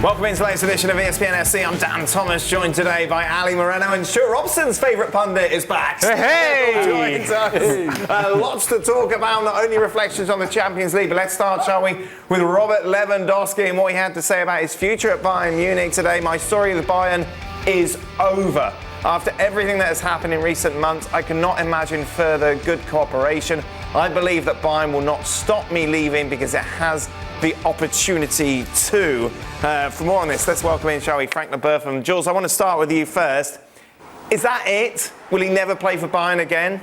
Welcome into the latest edition of ESPN SC. I'm Dan Thomas, joined today by Ali Moreno, and Stuart Robson's favourite pundit is back. Hey! Lots to talk about, not only reflections on the Champions League, but let's start, shall we, with Robert Lewandowski and what he had to say about his future at Bayern Munich today. My story with Bayern is over. After everything that has happened in recent months, I cannot imagine further good cooperation. I believe that Bayern will not stop me leaving because it has the opportunity to. For more on this, let's welcome in, shall we, Frank Leboeuf. Jules, I want to start with you first. Is that it? Will he never play for Bayern again?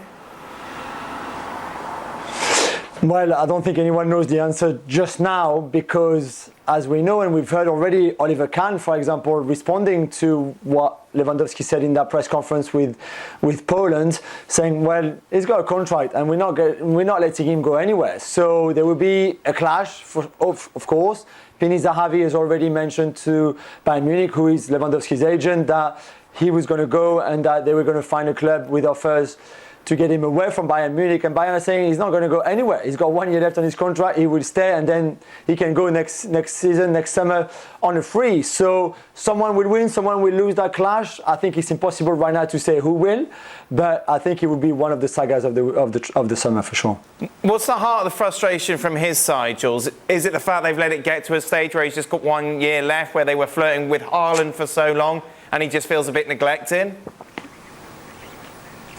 Well, I don't think anyone knows the answer just now because, as we know, and we've heard already, Oliver Kahn, for example, responding to what Lewandowski said in that press conference with Poland, saying, well, he's got a contract and we're not letting him go anywhere. So there will be a clash, of course. Pini Zahavi has already mentioned to Bayern Munich, who is Lewandowski's agent, that he was going to go and that they were going to find a club with offers to get him away from Bayern Munich, and Bayern are saying he's not going to go anywhere. He's got 1 year left on his contract. He will stay, and then he can go next season, next summer, on a free. So someone will win, someone will lose that clash. I think it's impossible right now to say who will, but I think it will be one of the sagas of the summer for sure. What's the heart of the frustration from his side, Jules? Is it the fact they've let it get to a stage where he's just got 1 year left, where they were flirting with Haaland for so long, and he just feels a bit neglected?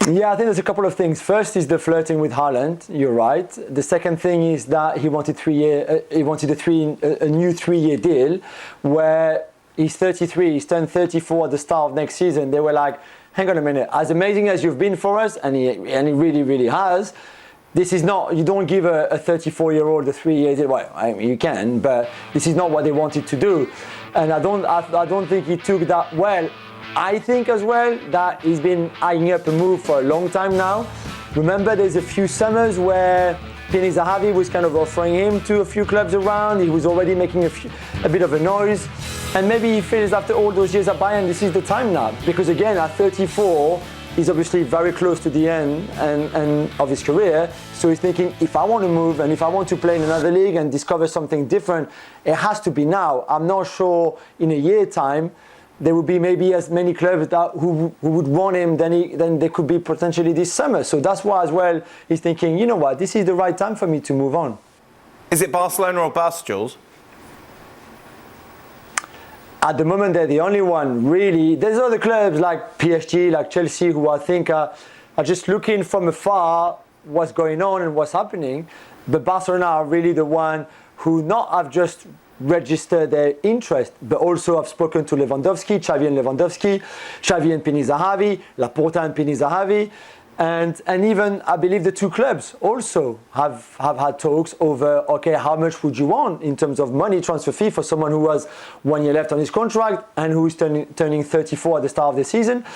Yeah, I think there's a couple of things. First is the flirting with Haaland. You're right. The second thing is that he wanted a new 3 year deal, where he's 33. He's turned 34 at the start of next season. They were like, hang on a minute. As amazing as you've been for us, and he really, really has. This is not. You don't give a 34-year-old a 3 year deal. Well, I mean, you can, but this is not what they wanted to do. And I don't think he took that well. I think as well that he's been eyeing up a move for a long time now. Remember, there's a few summers where Pini Zahavi was kind of offering him to a few clubs around. He was already making a bit of a noise. And maybe he feels after all those years at Bayern, this is the time now. Because again, at 34, he's obviously very close to the end and of his career. So he's thinking, if I want to move and if I want to play in another league and discover something different, it has to be now. I'm not sure in a year's time there would be maybe as many clubs who would want him than there could be potentially this summer. So that's why as well he's thinking, you know what, this is the right time for me to move on. Is it Barcelona or bust, Jules? At the moment, they're the only one, really. There's other clubs like PSG, like Chelsea, who I think are just looking from afar what's going on and what's happening. But Barcelona are really the one who not have just register their interest, but also have spoken to Lewandowski, Xavi and Lewandowski, Xavi and Pini Zahavi, Laporta and Pini Zahavi, and even I believe the two clubs also have had talks over, okay, how much would you want in terms of money transfer fee for someone who has 1 year left on his contract and who is turning 34 at the start of the season.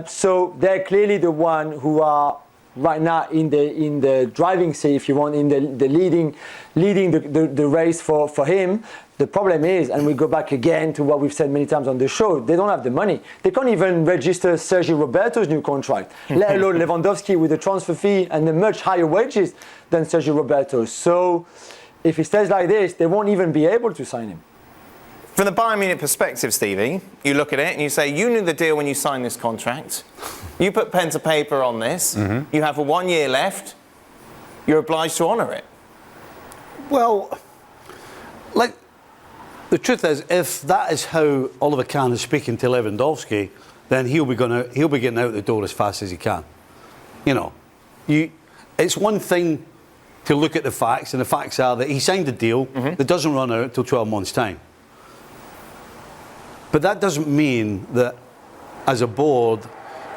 So they're clearly the one who are right now in the driving seat, if you want, in the leading the race for him. The problem is, and we go back again to what we've said many times on the show, they don't have the money. They can't even register Sergio Roberto's new contract, let alone Lewandowski with a transfer fee and the much higher wages than Sergio Roberto. So if he stays like this, they won't even be able to sign him. From the Bayern Munich perspective, Stevie, you look at it and you say, you knew the deal when you signed this contract. You put pen to paper on this. Mm-hmm. You have a 1 year left. You're obliged to honour it. Well, like, the truth is, if that is how Oliver Kahn is speaking to Lewandowski, then he'll be getting out the door as fast as he can. You know, it's one thing to look at the facts, and the facts are that he signed a deal that doesn't run out until 12 months' time. But that doesn't mean that as a board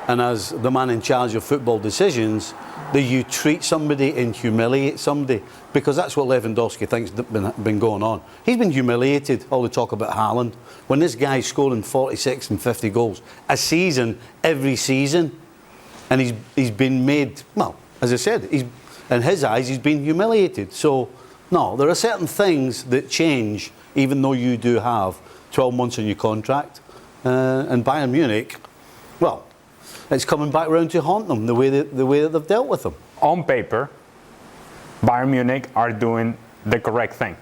and as the man in charge of football decisions, that you treat somebody and humiliate somebody, because that's what Lewandowski thinks been going on. He's been humiliated, all the talk about Haaland, when this guy's scoring 46 and 50 goals a season, every season, and he's been made, well, as I said, in his eyes, he's been humiliated. So, no, there are certain things that change, even though you do have 12 months on your contract. And Bayern Munich, well, it's coming back round to haunt them, the way that they've dealt with them. On paper, Bayern Munich are doing the correct thing,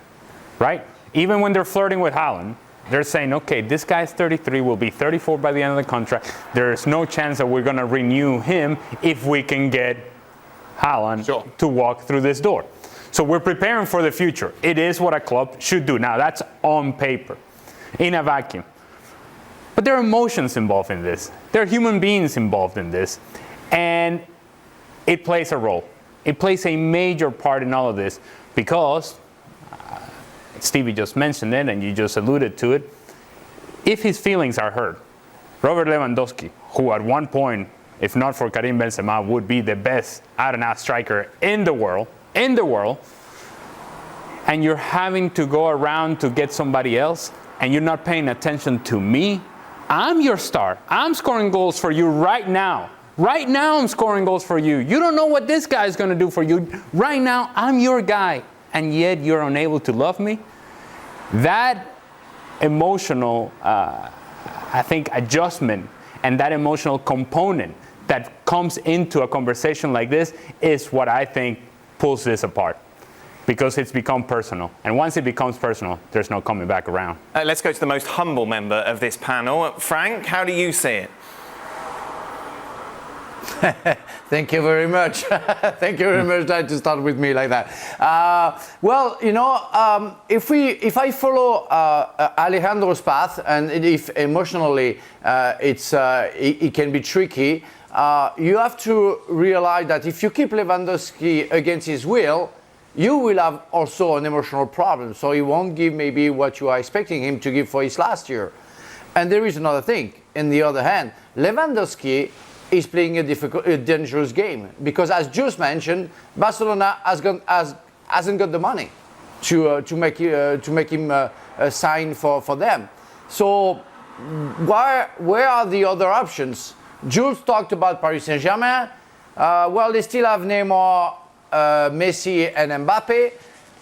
right? Even when they're flirting with Haaland, They're saying, okay, this guy's 33, will be 34 by the end of the contract. There's no chance that we're going to renew him if we can get Haaland to walk through this door. So we're preparing for the future. It is what a club should do. Now, that's on paper, in a vacuum. But there are emotions involved in this. There are human beings involved in this. And it plays a role. It plays a major part in all of this because, Stevie just mentioned it and you just alluded to it, if his feelings are hurt, Robert Lewandowski, who at one point, if not for Karim Benzema, would be the best out-and-out striker in the world, and you're having to go around to get somebody else, and you're not paying attention to me, I'm your star. I'm scoring goals for you right now. Right now I'm scoring goals for you. You don't know what this guy is going to do for you. Right now I'm your guy, and yet you're unable to love me. That emotional, I think, adjustment and that emotional component that comes into a conversation like this is what I think pulls this apart, because it's become personal. And once it becomes personal, there's no coming back around. Let's go to the most humble member of this panel. Frank, how do you see it? Thank you very much. Thank you very much to start with me like that. Well, you know, if I follow Alejandro's path, and if emotionally it can be tricky, you have to realize that if you keep Lewandowski against his will, you will have also an emotional problem. So he won't give maybe what you are expecting him to give for his last year. And there is another thing. On the other hand, Lewandowski is playing a dangerous game because, as just mentioned, Barcelona hasn't got the money to make him sign for them. So where are the other options? Jules talked about Paris Saint-Germain. Well, they still have Neymar, Messi, and Mbappe.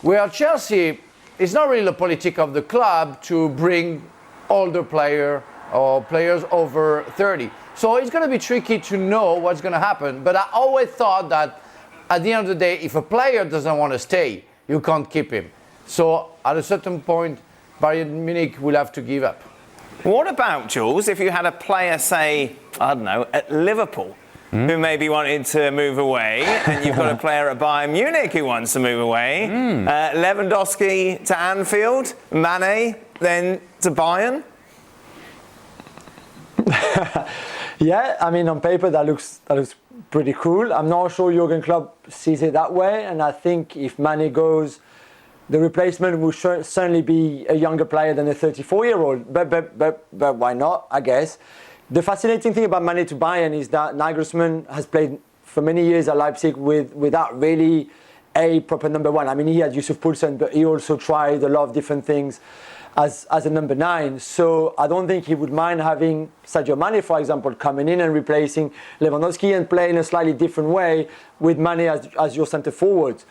Where Chelsea, it's not really the politic of the club to bring older players over 30. So it's going to be tricky to know what's going to happen. But I always thought that at the end of the day, if a player doesn't want to stay, you can't keep him. So at a certain point, Bayern Munich will have to give up. What about, Jules, if you had a player, say, I don't know, at Liverpool, who maybe wanted to move away, and you've got a player at Bayern Munich who wants to move away, Lewandowski to Anfield, Mane then to Bayern? Yeah, I mean, on paper that looks pretty cool. I'm not sure Jurgen Klopp sees it that way, and I think if Mane goes, the replacement will certainly be a younger player than a 34-year-old. But why not? I guess the fascinating thing about Mane to Bayern is that Nagelsmann has played for many years at Leipzig without really a proper number one. I mean, he had Yusuf Poulsen, but he also tried a lot of different things as a number 9. So I don't think he would mind having Sadio Mane, for example, coming in and replacing Lewandowski and playing a slightly different way with Mane as your centre forward.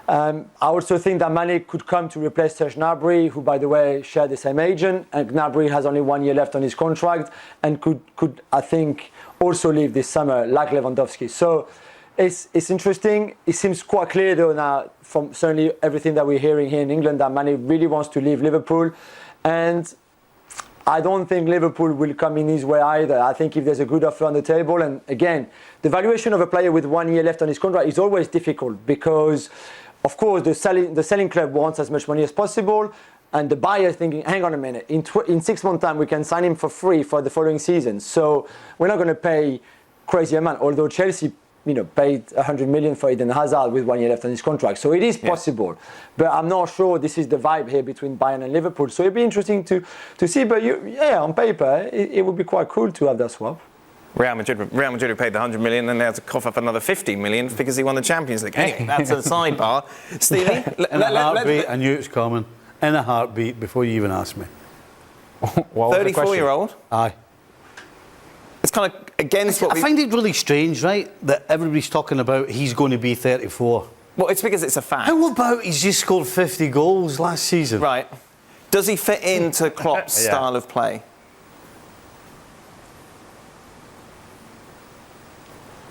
I also think that Mane could come to replace Serge Gnabry, who, by the way, share the same agent, and Gnabry has only 1 year left on his contract and could I think, also leave this summer, like Lewandowski. So it's interesting. It seems quite clear, though, now, from certainly everything that we're hearing here in England, that Mane really wants to leave Liverpool. And I don't think Liverpool will come in his way either. I think if there's a good offer on the table, and again, the valuation of a player with 1 year left on his contract is always difficult because, of course, the selling club wants as much money as possible, and the buyer is thinking, hang on a minute, in 6 months' time we can sign him for free for the following season. So we're not going to pay crazy amount, although Chelsea paid 100 million for Eden Hazard with 1 year left on his contract. So it is possible. But I'm not sure this is the vibe here between Bayern and Liverpool. So it'd be interesting to see. But on paper, it would be quite cool to have that swap. Real Madrid paid the 100 million, and they had to cough up another 50 million because he won the Champions League. Anyway, that's a sidebar. Stevie? In a heartbeat, I knew it was coming. In a heartbeat, before you even asked me. 34-year-old? Aye. It's kind of against what I find it really strange, right, that everybody's talking about he's going to be 34. Well, it's because it's a fact. How about he's just scored 50 goals last season? Right. Does he fit into Klopp's style of play?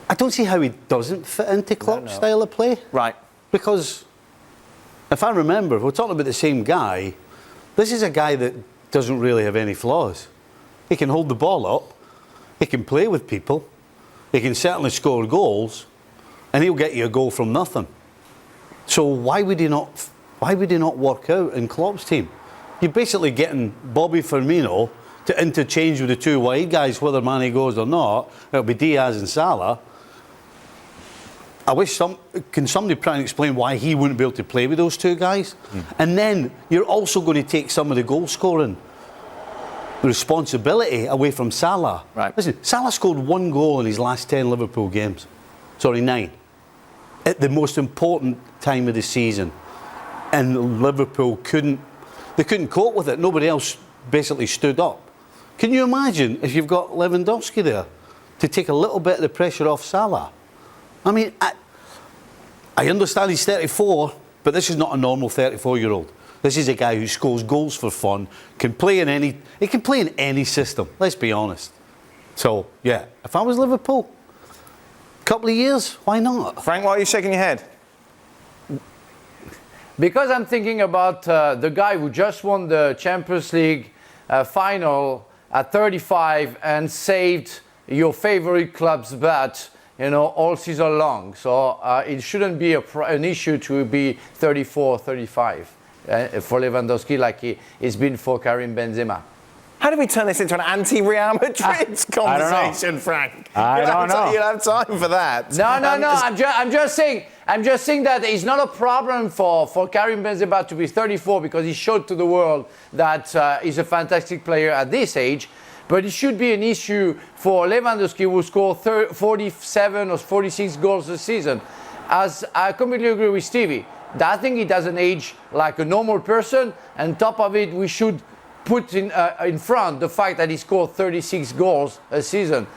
I don't see how he doesn't fit into Klopp's style of play. Right. Because, if I remember, if we're talking about the same guy, this is a guy that doesn't really have any flaws. He can hold the ball up, he can play with people, he can certainly score goals, and he'll get you a goal from nothing. So why would he not work out in Klopp's team? You're basically getting Bobby Firmino to interchange with the two wide guys, whether Mane goes or not. It'll be Diaz and Salah. I wish can somebody try and explain why he wouldn't be able to play with those two guys? And then you're also going to take some of the goal scoring responsibility away from Salah. Right. Listen, Salah scored 1 goal in his last 10 Liverpool games. Sorry, 9. At the most important time of the season. And Liverpool couldn't cope with it. Nobody else basically stood up. Can you imagine if you've got Lewandowski there to take a little bit of the pressure off Salah? I mean, I understand he's 34, but this is not a normal 34-year-old. This is a guy who scores goals for fun, can play in any system, let's be honest. So, yeah, if I was Liverpool, a couple of years, why not? Frank, why are you shaking your head? Because I'm thinking about the guy who just won the Champions League final at 35 and saved your favorite club's butt, all season long. So it shouldn't be an issue to be 34, 35 for Lewandowski like it's been for Karim Benzema. How do we turn this into an anti-Real Madrid conversation, Frank? I don't know. You'll have time for that. No. I'm just saying that it's not a problem for Karim Benzema to be 34 because he showed to the world that he's a fantastic player at this age. But it should be an issue for Lewandowski, who scored 47 or 46 goals a season. As I completely agree with Stevie, I think he doesn't age like a normal person. And top of it, we should put in front the fact that he scored 36 goals a season.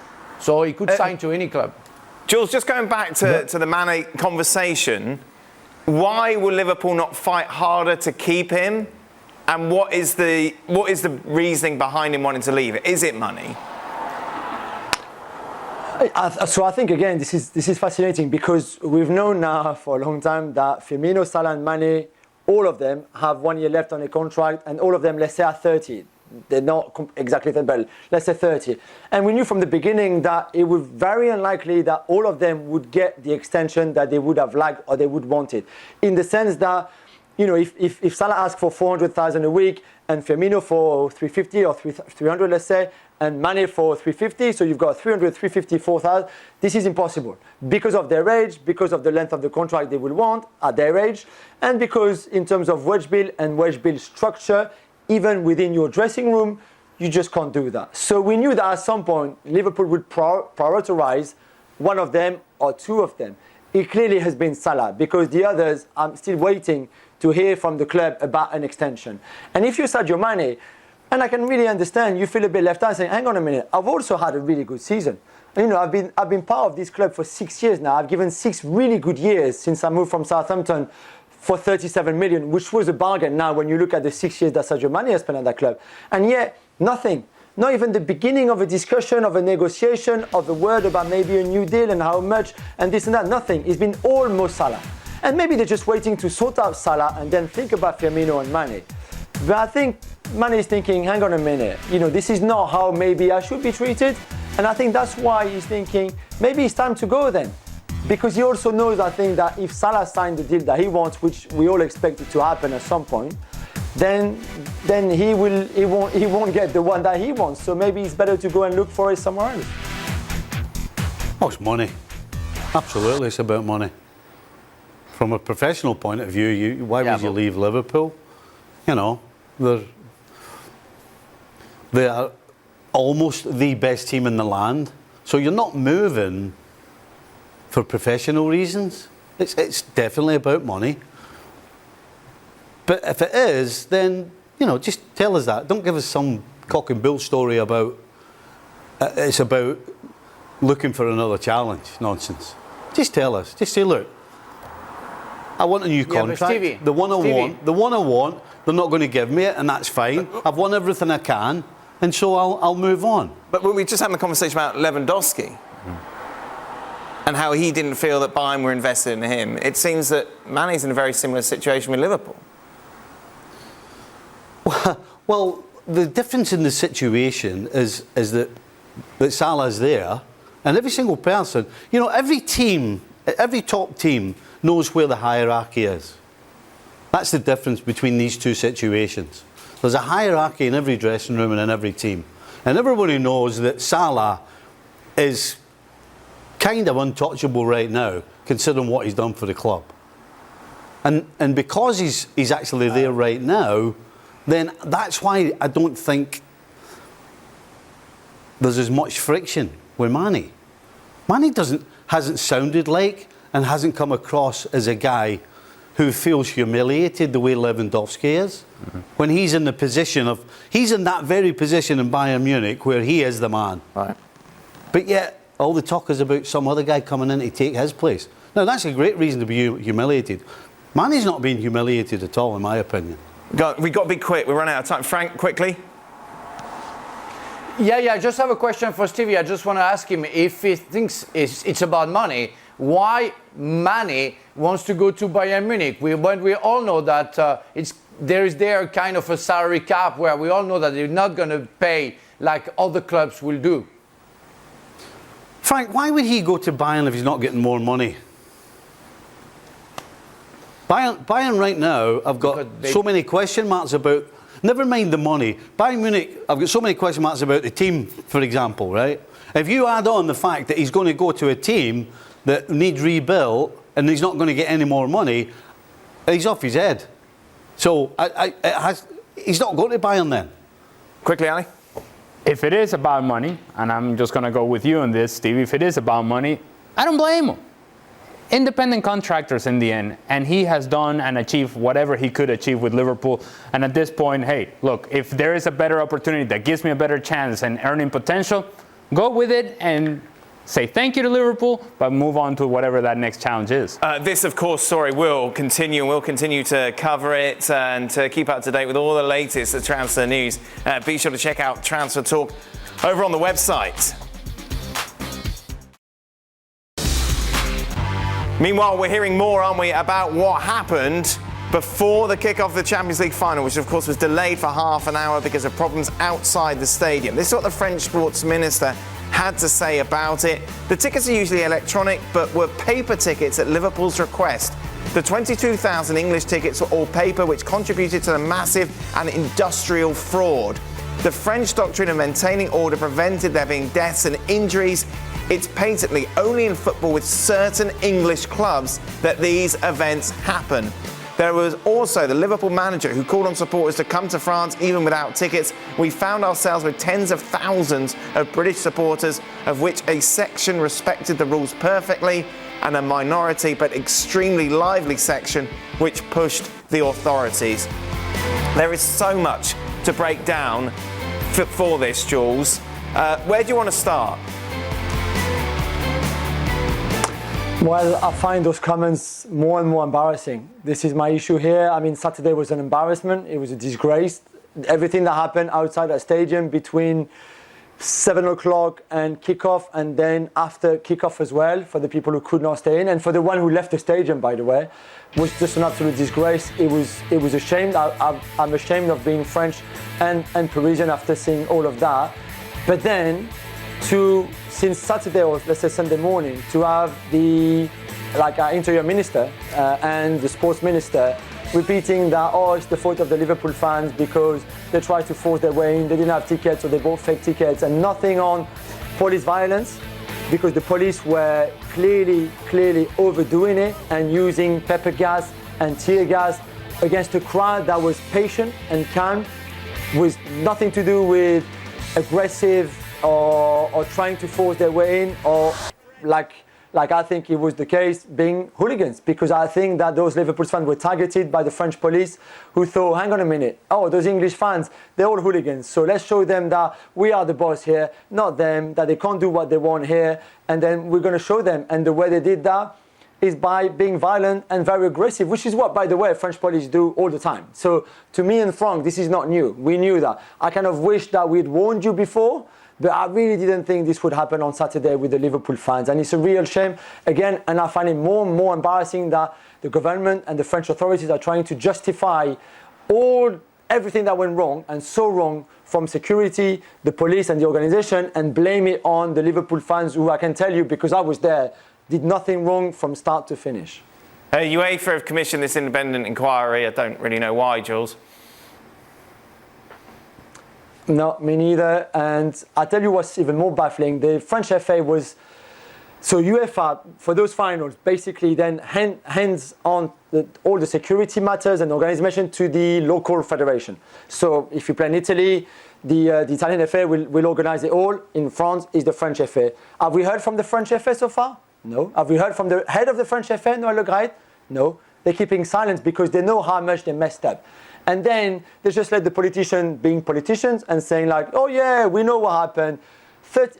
So he could sign to any club. Jules, just going back to the Mane conversation, why will Liverpool not fight harder to keep him? And what is the reasoning behind him wanting to leave? Is it money? So I think again this is fascinating because we've known now for a long time that Firmino, Salah, and Mane, all of them have 1 year left on a contract, and all of them, let's say, are 30. They're not exactly 10, but let's say 30. And we knew from the beginning that it was very unlikely that all of them would get the extension that they would have liked or they would wanted. In the sense that, if Salah asks for 400,000 a week and Firmino for 350 or 300, let's say, and Mane for 350, so you've got 300, 350, 4,000. This is impossible because of their age, because of the length of the contract they will want at their age, and because in terms of wage bill and wage bill structure, even within your dressing room, you just can't do that. So we knew that at some point Liverpool would prioritize one of them or two of them. It clearly has been Salah because the others, I'm still waiting to hear from the club about an extension. And if you're Sadio Mane, and I can really understand, you feel a bit left out saying, hang on a minute, I've also had a really good season. I've been part of this club for 6 years now. I've given 6 really good years since I moved from Southampton for 37 million, which was a bargain now when you look at the 6 years that Sadio Mane has spent at that club. And yet, nothing. Not even the beginning of a discussion, of a negotiation, of a word about maybe a new deal and how much, and this and that, nothing. It's been almost Salah. And maybe they're just waiting to sort out Salah and then think about Firmino and Mane. But I think Mane is thinking, hang on a minute, this is not how maybe I should be treated. And I think that's why he's thinking, maybe it's time to go then. Because he also knows, I think, that if Salah signed the deal that he wants, which we all expect it to happen at some point, then he won't get the one that he wants. So maybe it's better to go and look for it somewhere else. Oh, it's money. Absolutely, it's about money. From a professional point of view, why would you leave Liverpool? They are almost the best team in the land. So you're not moving for professional reasons. It's definitely about money. But if it is, then, just tell us that. Don't give us some cock and bull story about it's about looking for another challenge nonsense. Just tell us. Just say, look, I want a new contract. Stevie, the one I want, they're not going to give me it, and that's fine. I've won everything I can, and so I'll move on. But we just had a conversation about Lewandowski and how he didn't feel that Bayern were invested in him. It seems that Mane's in a very similar situation with Liverpool. Well, the difference in the situation is that Salah's there, and every single person, every team, every top team knows where the hierarchy is. That's the difference between these two situations. There's a hierarchy in every dressing room and in every team. And everybody knows that Salah is kind of untouchable right now, considering what he's done for the club. And because he's actually there right now, then that's why I don't think there's as much friction with Manny. Manny hasn't sounded like and hasn't come across as a guy who feels humiliated the way Lewandowski is. Mm-hmm. When he's in he's in that very position in Bayern Munich where he is the man. Right. But yet, all the talk is about some other guy coming in to take his place. Now, that's a great reason to be humiliated. Manny's not being humiliated at all, in my opinion. We've got to be quick. We're running out of time. Frank, quickly. Yeah, I just have a question for Stevie. I just want to ask him if he thinks it's about money, why Manny wants to go to Bayern Munich. When we all know that there is kind of a salary cap where we all know that they're not going to pay like other clubs will do. Frank, why would he go to Bayern if he's not getting more money? Bayern right now, I've got so many question marks about, never mind the money. Bayern Munich, I've got so many question marks about the team, for example, right? If you add on the fact that he's going to go to a team that needs rebuilt and he's not going to get any more money, he's off his head. So he's not going to Bayern then. Quickly, Ali. If it is about money, and I'm just going to go with you on this, Steve, if it is about money, I don't blame him. Independent contractors in the end, and he has done and achieved whatever he could achieve with Liverpool. And at this point, hey, look, if there is a better opportunity that gives me a better chance and earning potential, go with it and say thank you to Liverpool, but move on to whatever that next challenge is. This, of course, will continue. We'll continue to cover it and to keep up to date with all the latest transfer news. Be sure to check out Transfer Talk over on the website. Meanwhile, we're hearing more, aren't we, about what happened before the kick-off of the Champions League final, which of course was delayed for half an hour because of problems outside the stadium. This is what the French sports minister had to say about it. The tickets are usually electronic, but were paper tickets at Liverpool's request. The 22,000 English tickets were all paper, which contributed to the massive and industrial fraud. The French doctrine of maintaining order prevented there being deaths and injuries. It's patently only in football with certain English clubs that these events happen. There was also the Liverpool manager who called on supporters to come to France even without tickets. We found ourselves with tens of thousands of British supporters, of which a section respected the rules perfectly and a minority but extremely lively section which pushed the authorities. There is so much to break down for this, Jules. Where do you want to start? Well, I find those comments more and more embarrassing. This is my issue here. I mean, Saturday was an embarrassment. It was a disgrace. Everything that happened outside that stadium between 7 o'clock and kickoff, and then after kickoff as well, for the people who could not stay in, and for the one who left the stadium, by the way, was just an absolute disgrace. It was a shame. I'm ashamed of being French and Parisian after seeing all of that. But then, since Saturday or let's say Sunday morning, to have the interior minister and the sports minister repeating that, it's the fault of the Liverpool fans because they tried to force their way in, they didn't have tickets or they bought fake tickets, and nothing on police violence, because the police were clearly overdoing it and using pepper gas and tear gas against a crowd that was patient and calm, with nothing to do with aggressive or trying to force their way in, or like I think it was the case, being hooligans, because I think that those Liverpool fans were targeted by the French police, who thought, hang on a minute, those English fans, they're all hooligans, so let's show them that we are the boss here, not them, that they can't do what they want here, and then we're going to show them. And the way they did that is by being violent and very aggressive, which is what, by the way, French police do all the time. So to me and Frank, this is not new. We knew that. I kind of wish that we'd warned you before, but I really didn't think this would happen on Saturday with the Liverpool fans. And it's a real shame, again, and I find it more and more embarrassing that the government and the French authorities are trying to justify all everything that went wrong, and so wrong, from security, the police and the organisation, and blame it on the Liverpool fans who, I can tell you, because I was there, did nothing wrong from start to finish. UEFA have commissioned this independent inquiry. I don't really know why, Jules. No, me neither. And I tell you what's even more baffling. The French FA was... So UEFA, for those finals, basically then hands on all the security matters and organization to the local federation. So if you play in Italy, the Italian FA will organize it all. In France, is the French FA. Have we heard from the French FA so far? No. Have we heard from the head of the French FA, Noël Le Graët? No. They're keeping silence because they know how much they messed up. And then they just let the politicians being politicians and saying like, oh yeah, we know what happened.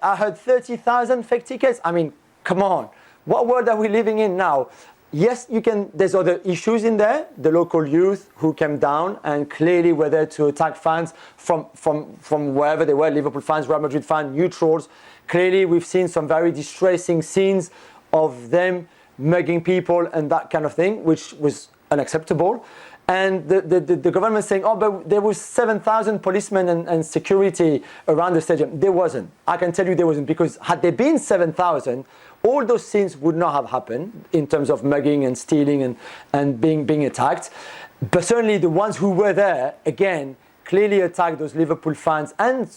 I heard 30,000 fake tickets. I mean, come on. What world are we living in now? Yes, you can. There's other issues in there. The local youth who came down and clearly were there to attack fans from wherever they were, Liverpool fans, Real Madrid fans, neutrals. Clearly, we've seen some very distressing scenes of them mugging people and that kind of thing, which was unacceptable. And the government saying, oh, but there was 7,000 policemen and security around the stadium. There wasn't. I can tell you there wasn't, because had there been 7,000, all those scenes would not have happened in terms of mugging and stealing and being attacked. But certainly the ones who were there, again, clearly attacked those Liverpool fans and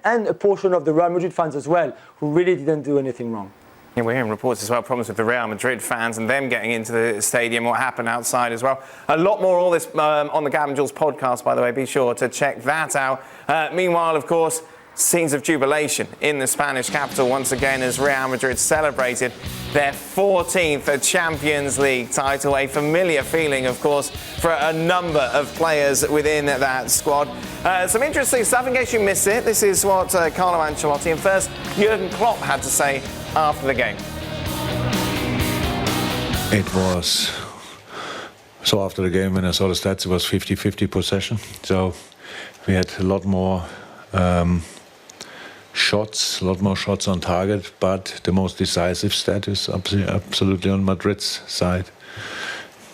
a portion of the Real Madrid fans as well, who really didn't do anything wrong. Yeah, we're hearing reports as well, problems with the Real Madrid fans and them getting into the stadium, what happened outside as well. A lot more all this on the Gab and Jules podcast, by the way. Be sure to check that out. Meanwhile, of course, scenes of jubilation in the Spanish capital once again as Real Madrid celebrated their 14th Champions League title. A familiar feeling, of course, for a number of players within that squad. Some interesting stuff in case you missed it. This is what Carlo Ancelotti and first Jurgen Klopp had to say after the game. It was, so after the game when I saw the stats, it was 50-50 possession. So we had a lot more shots on target, but the most decisive stat is absolutely on Madrid's side.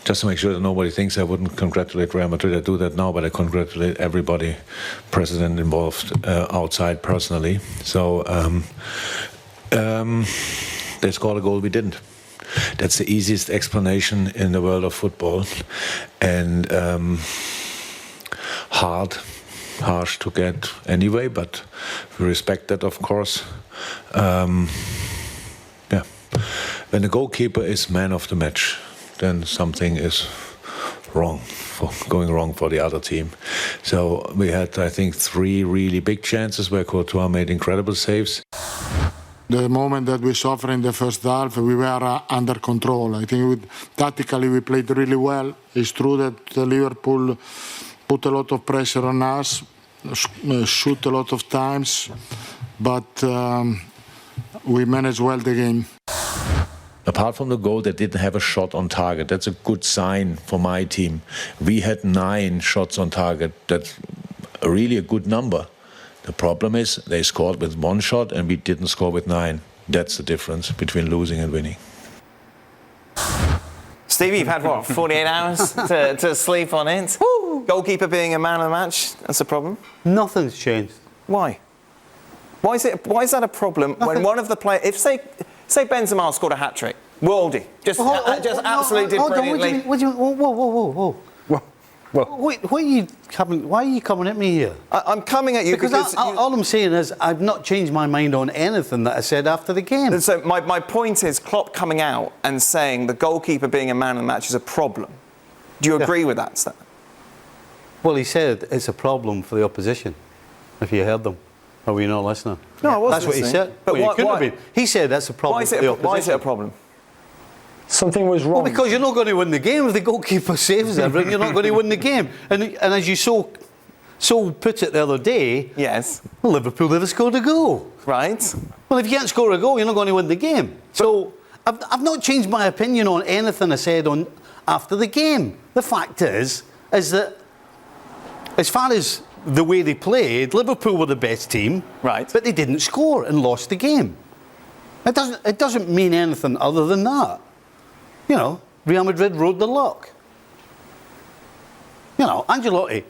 Just to make sure that nobody thinks I wouldn't congratulate Real Madrid. I do that now, but I congratulate everybody, president involved, outside personally. So they scored a goal, we didn't. That's the easiest explanation in the world of football, and harsh to get anyway, but we respect that, of course. When the goalkeeper is man of the match, then something is going wrong for the other team. So we had, I think, 3 really big chances where Courtois made incredible saves. The moment that we suffered in the first half, we were under control. I think tactically we played really well. It's true that Liverpool put a lot of pressure on us, shoot a lot of times, but we managed well the game. Apart from the goal, they didn't have a shot on target. That's a good sign for my team. We had 9 shots on target. That's really a good number. The problem is they scored with 1 shot and we didn't score with 9. That's the difference between losing and winning. Stevie, you've had, what, 48 hours to sleep on it? Woo! Goalkeeper being a man of the match, that's a problem? Nothing's changed. Why? Why is that a problem when one of the players... If, say Benzema scored a hat-trick, worldie, absolutely did brilliantly... Whoa. Why are you coming at me here? I'm coming at you because all I'm saying is I've not changed my mind on anything that I said after the game. So my point is Klopp coming out and saying the goalkeeper being a man of the match is a problem. Do you agree with that, Stan? Well, he said it's a problem for the opposition. If you heard them, or were you not listening? No, I wasn't. That's what he said. But well, couldn't have been. He said that's a problem for the opposition. Why is it a problem? Something was wrong. Well, because you're not going to win the game if the goalkeeper saves everything. You're not going to win the game. And as you so put it the other day, yes, Liverpool never scored a goal. Right. Well, if you can't score a goal, you're not going to win the game. So I've not changed my opinion on anything I said on after the game. The fact is that as far as the way they played, Liverpool were the best team. Right. But they didn't score and lost the game. It doesn't mean anything other than that. You know, Real Madrid rode the luck. You know, Ancelotti,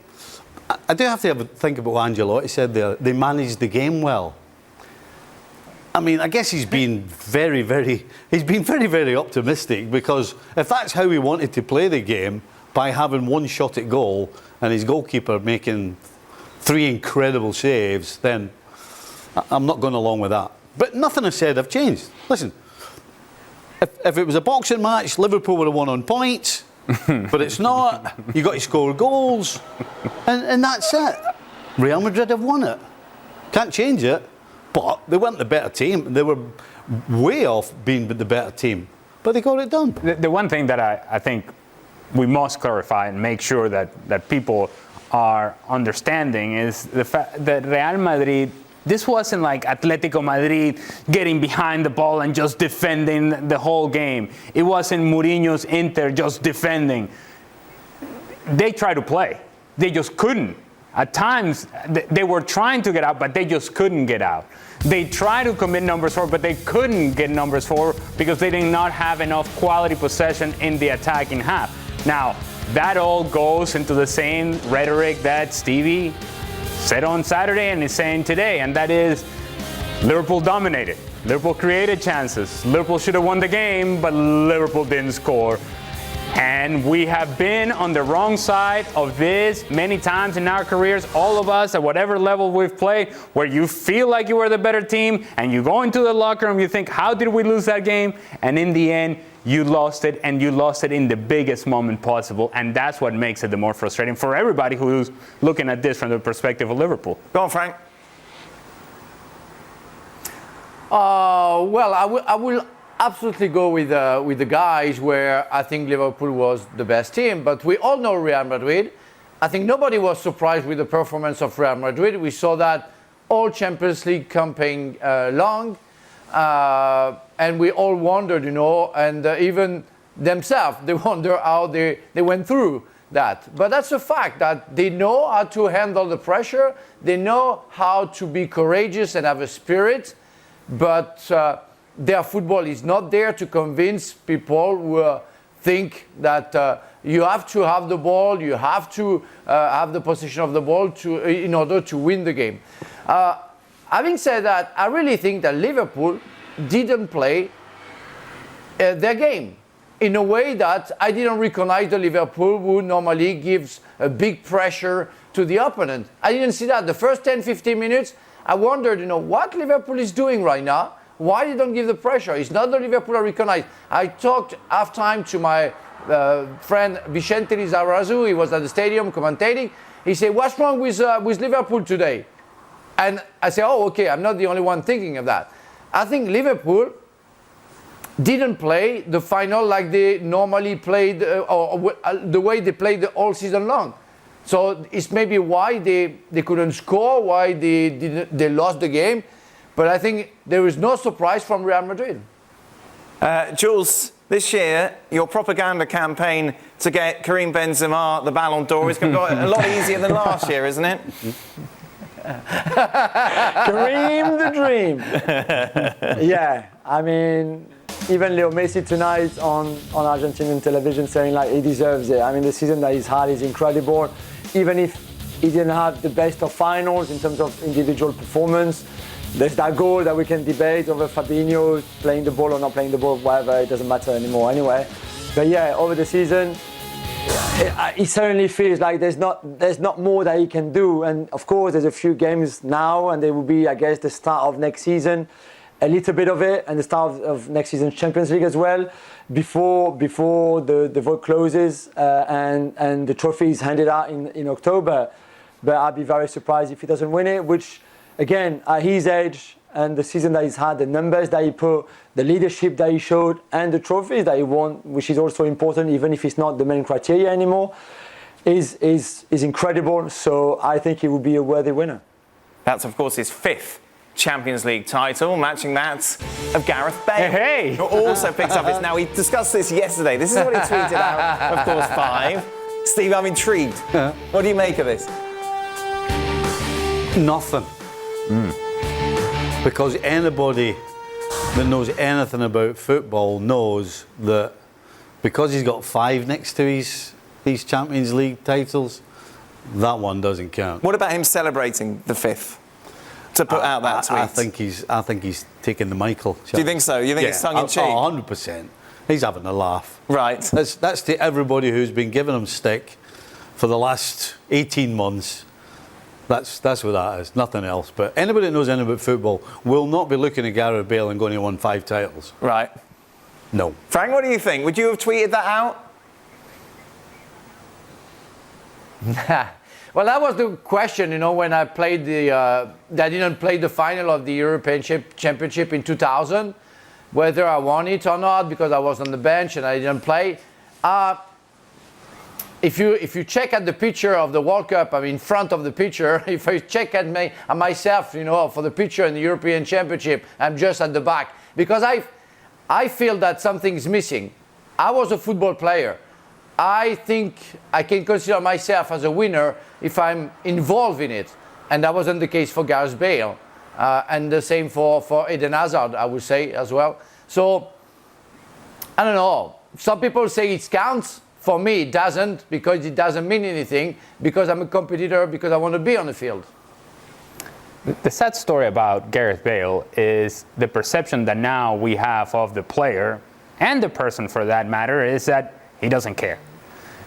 I do have to think about what Angelotti said there. They managed the game well. I mean, I guess he's been very, very optimistic, because if that's how he wanted to play the game, by having one shot at goal and his goalkeeper making 3 incredible saves, then I'm not going along with that. But nothing I said I've changed. Listen, if it was a boxing match, Liverpool would have won on points, but it's not. You got to score goals, and that's it. Real Madrid have won it. Can't change it. But they weren't the better team. They were way off being the better team. But they got it done. The one thing that I think we must clarify and make sure that people are understanding is the fact that Real Madrid, this wasn't like Atletico Madrid getting behind the ball and just defending the whole game. It wasn't Mourinho's Inter just defending. They tried to play. They just couldn't. At times, they were trying to get out, but they just couldn't get out. They tried to commit numbers forward, but they couldn't get numbers forward because they did not have enough quality possession in the attacking half. Now, that all goes into the same rhetoric that Stevie said on Saturday and is saying today, and that is Liverpool dominated. Liverpool created chances. Liverpool should have won the game, but Liverpool didn't score. And we have been on the wrong side of this many times in our careers, all of us at whatever level we've played, where you feel like you were the better team and you go into the locker room, you think, how did we lose that game? And in the end, you lost it, and you lost it in the biggest moment possible. And that's what makes it the more frustrating for everybody who's looking at this from the perspective of Liverpool. Go on, Frank. Well, I will absolutely go with the guys where I think Liverpool was the best team. But we all know Real Madrid. I think nobody was surprised with the performance of Real Madrid. We saw that all Champions League campaign long. And we all wondered, and even themselves, they wonder how they went through that. But that's a fact that they know how to handle the pressure. They know how to be courageous and have a spirit. But their football is not there to convince people who think that you have to have the ball, you have to have the possession of the ball in order to win the game. Having said that, I really think that Liverpool didn't play their game in a way that I didn't recognize the Liverpool who normally gives a big pressure to the opponent. I didn't see that. The first 10-15 minutes, I wondered, what Liverpool is doing right now. Why they don't give the pressure? It's not the Liverpool I recognize. I talked half-time to my friend Vicente Lizarazu. He was at the stadium commentating. He said, what's wrong with Liverpool today? And I said, oh, okay, I'm not the only one thinking of that. I think Liverpool didn't play the final like they normally played, or the way they played all season long. So it's maybe why they couldn't score, why they lost the game. But I think there is no surprise from Real Madrid. Jules, this year, your propaganda campaign to get Karim Benzema the Ballon d'Or is going to go a lot easier than last year, isn't it? Karim the dream. Yeah, I mean, even Leo Messi tonight on Argentinian television saying like he deserves it. I mean, the season that he's had is incredible. Even if he didn't have the best of finals in terms of individual performance, there's that goal that we can debate over Fabinho playing the ball or not playing the ball, whatever, it doesn't matter anymore anyway. But yeah, over the season, it certainly feels like there's not more that he can do. And of course, there's a few games now, and there will be, I guess, the start of next season, a little bit of it, and the start of next season's Champions League as well, before the vote closes and the trophy is handed out in October. But I'd be very surprised if he doesn't win it, which, again, at his age and the season that he's had, the numbers that he put, the leadership that he showed, and the trophies that he won, which is also important, even if it's not the main criteria anymore, is incredible. So I think he will be a worthy winner. That's, of course, his 5th Champions League title, matching that of Gareth Bale. Hey! Who also picks up his... Now, we discussed this yesterday. This is what he tweeted out, of course, 5. Steve, I'm intrigued. What do you make of this? Nothing. Because anybody that knows anything about football knows that because he's got 5 next to his Champions League titles, that one doesn't count. What about him celebrating the 5th? To put out that tweet? I think he's taking the Michael. Do you think so? You think it's tongue in cheek? 100%. He's having a laugh. Right. That's to everybody who's been giving him stick for the last 18 months. That's what that is, nothing else. But anybody that knows anything about football will not be looking at Gareth Bale and going to win 5 titles. Right. No. Frank, what do you think? Would you have tweeted that out? Well, that was the question, you know, when I played I didn't play the final of the European Championship in 2000, whether I won it or not, because I was on the bench and I didn't play. If you check at the picture of the World Cup, I'm in front of the picture. If I check at myself, you know, for the picture in the European Championship, I'm just at the back. Because I feel that something's missing. I was a football player. I think I can consider myself as a winner if I'm involved in it. And that wasn't the case for Gareth Bale. And the same for Eden Hazard, I would say, as well. So, I don't know. Some people say it counts. For me, it doesn't, because it doesn't mean anything, because I'm a competitor, because I want to be on the field. The sad story about Gareth Bale is the perception that now we have of the player, and the person for that matter, is that he doesn't care,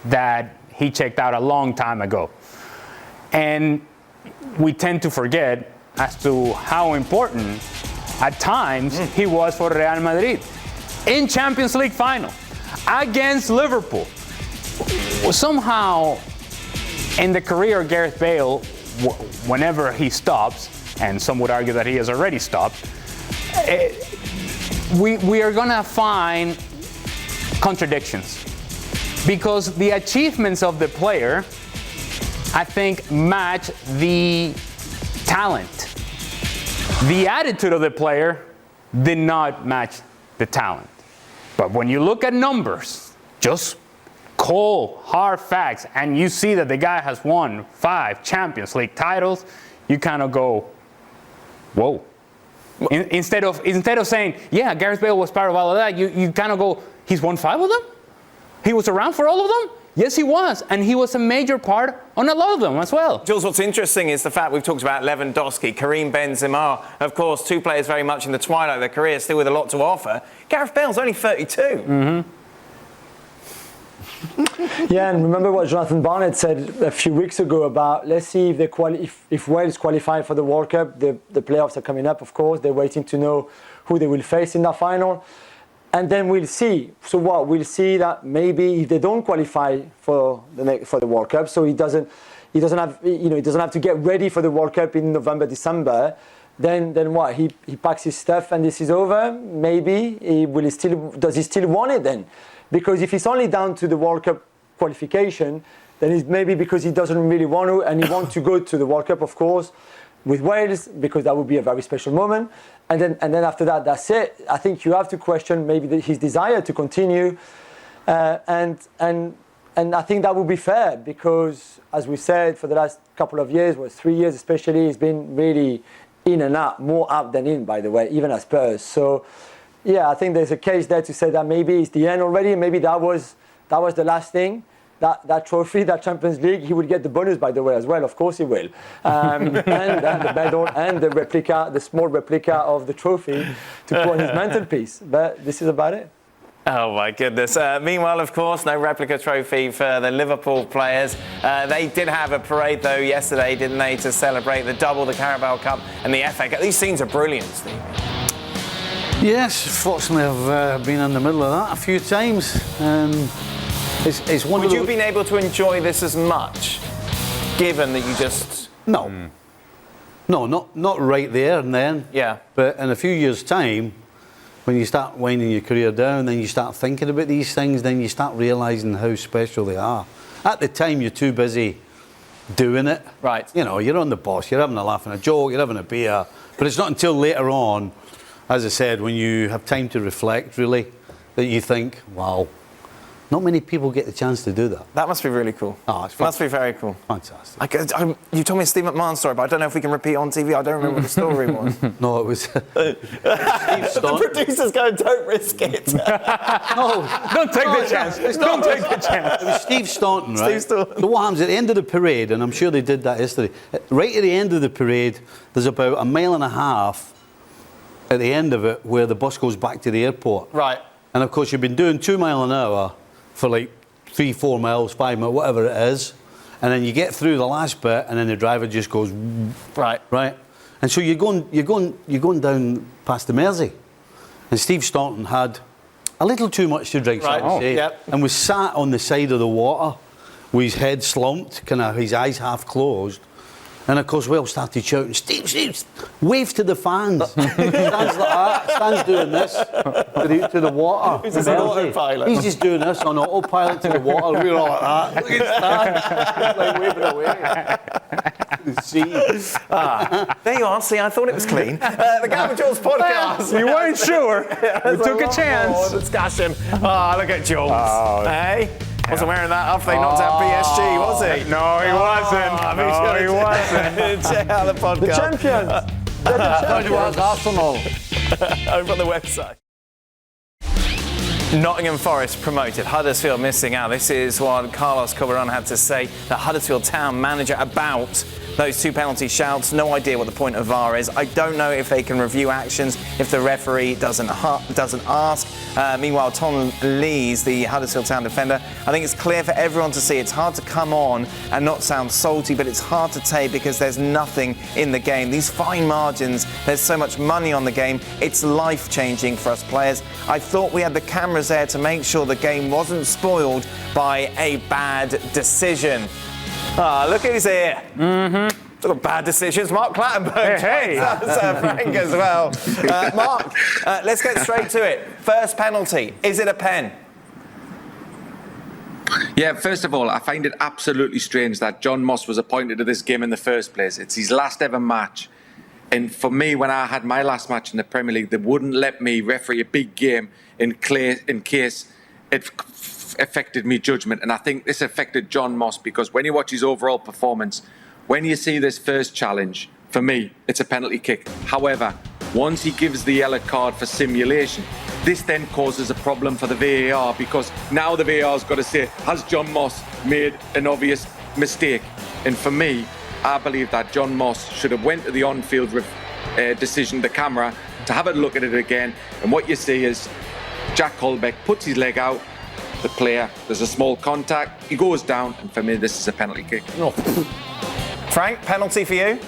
that he checked out a long time ago. And we tend to forget as to how important at times he was for Real Madrid in Champions League final against Liverpool. Somehow in the career of Gareth Bale, whenever he stops, and some would argue that he has already stopped, we are going to find contradictions, because the achievements of the player, I think, match the talent. The attitude of the player did not match the talent. But when you look at numbers, just cold, hard facts, and you see that the guy has won 5 Champions League titles, you kind of go, whoa. Instead of saying, yeah, Gareth Bale was part of all of that, you kind of go, he's won 5 of them? He was around for all of them? Yes, he was. And he was a major part on a lot of them as well. Jules, what's interesting is the fact we've talked about Lewandowski, Karim Benzema, of course, 2 players very much in the twilight of their career, still with a lot to offer. Gareth Bale's only 32. Mm-hmm. Yeah, and remember what Jonathan Barnett said a few weeks ago about, let's see if Wales qualify for the World Cup. The playoffs are coming up, of course. They're waiting to know who they will face in that final. And then we'll see. So what? We'll see that maybe if they don't qualify for the World Cup, so he doesn't have to get ready for the World Cup in November, December. Then what? He packs his stuff and this is over. Maybe does he still want it then? Because if it's only down to the World Cup qualification, then it's maybe because he doesn't really want to, and he wants to go to the World Cup, of course, with Wales, because that would be a very special moment. And then after that, that's it. I think you have to question maybe his desire to continue, and I think that would be fair, because as we said, for the last couple of years, 3 years especially, he's been really in and out, more out than in, by the way, even at Spurs. So. Yeah, I think there's a case there to say that maybe it's the end already. Maybe that was the last thing. That trophy, that Champions League, he will get the bonus, by the way, as well. Of course he will. And the medal and the replica, the small replica of the trophy to put on his mantelpiece. But this is about it. Oh my goodness. Meanwhile, of course, no replica trophy for the Liverpool players. They did have a parade, though, yesterday, didn't they, to celebrate the double, the Carabao Cup and the FA Cup. These scenes are brilliant, Steve. Yes, fortunately I've been in the middle of that a few times. It's one Would you have been able to enjoy this as much, given that you just... No. No, not right there and then. Yeah. But in a few years' time, when you start winding your career down, then you start thinking about these things, then you start realising how special they are. At the time, you're too busy doing it. Right. You know, you're on the bus, you're having a laugh and a joke, you're having a beer. But it's not until later on, as I said, when you have time to reflect, really, that you think, wow, Not many people get the chance to do that. That must be really cool. Oh, it's must be very cool. Fantastic. You told me a Steve McMahon story, but I don't know if we can repeat on TV. I don't remember what the story was. No, it was Steve The Staunton. producers going, don't risk it. No, Don't take the chance. Don't take the chance. it was Steve Staunton, right? Steve Staunton. So what happens at the end of the parade, and I'm sure they did that yesterday, right at the end of the parade, there's about 1.5 miles at the end of it where the bus goes back to the airport. Right. And of course, you've been doing 2 miles an hour for like 3, 4 miles, 5 miles, whatever it is. And then you get through the last bit, and then the driver just goes, Right. right. And so you're going down past the Mersey. And Steve Staunton had a little too much to drink, Right. so to say, Yep. and was sat on the side of the water with his head slumped, kind of his eyes half closed. And of course, we all started shouting, Steve, wave to the fans. Stands like that, stands doing this to the water. He's just on autopilot. He's just doing this on autopilot to the water. We're all like that. Look at Stan. He's like waving away. The sea. There you are. See, I thought it was clean. The Gavin Jules podcast. You weren't sure. We took a chance. Discussion. Oh, look at Jules. Hey? Wasn't wearing that after they knocked out PSG, was he? No, he wasn't. No, he wasn't. Check out the podcast. The champions. They're the champions. It was Arsenal. Over on the website. Nottingham Forest promoted, Huddersfield missing out. This is what Carlos Corberán had to say, the Huddersfield Town manager, about those 2 penalty shouts. No idea what the point of VAR is. I don't know if they can review actions if the referee doesn't ask. Meanwhile, Tom Lees, the Huddersfield Town defender, I think it's clear for everyone to see. It's hard to come on and not sound salty, but it's hard to take because there's nothing in the game. These fine margins, there's so much money on the game. It's life-changing for us players. I thought we had the cameras there to make sure the game wasn't spoiled by a bad decision. Ah, look who's here. Mm-hmm. Sort of bad decisions. Mark Clattenburg. Hey. That's Frank as well. Mark, let's get straight to it. First penalty. Is it a pen? Yeah, first of all, I find it absolutely strange that John Moss was appointed to this game in the first place. It's his last ever match. And for me, when I had my last match in the Premier League, they wouldn't let me referee a big game in case it affected me judgment. And I think this affected John Moss because when you watch his overall performance, when you see this first challenge, for me, it's a penalty kick. However, once he gives the yellow card for simulation, this then causes a problem for the VAR because now the VAR's got to say, has John Moss made an obvious mistake? And for me, I believe that John Moss should have went to the on-field decision, the camera, to have a look at it again. And what you see is Jack Colbeck puts his leg out, the player, there's a small contact, he goes down, and for me, this is a penalty kick. No. Frank, penalty for you?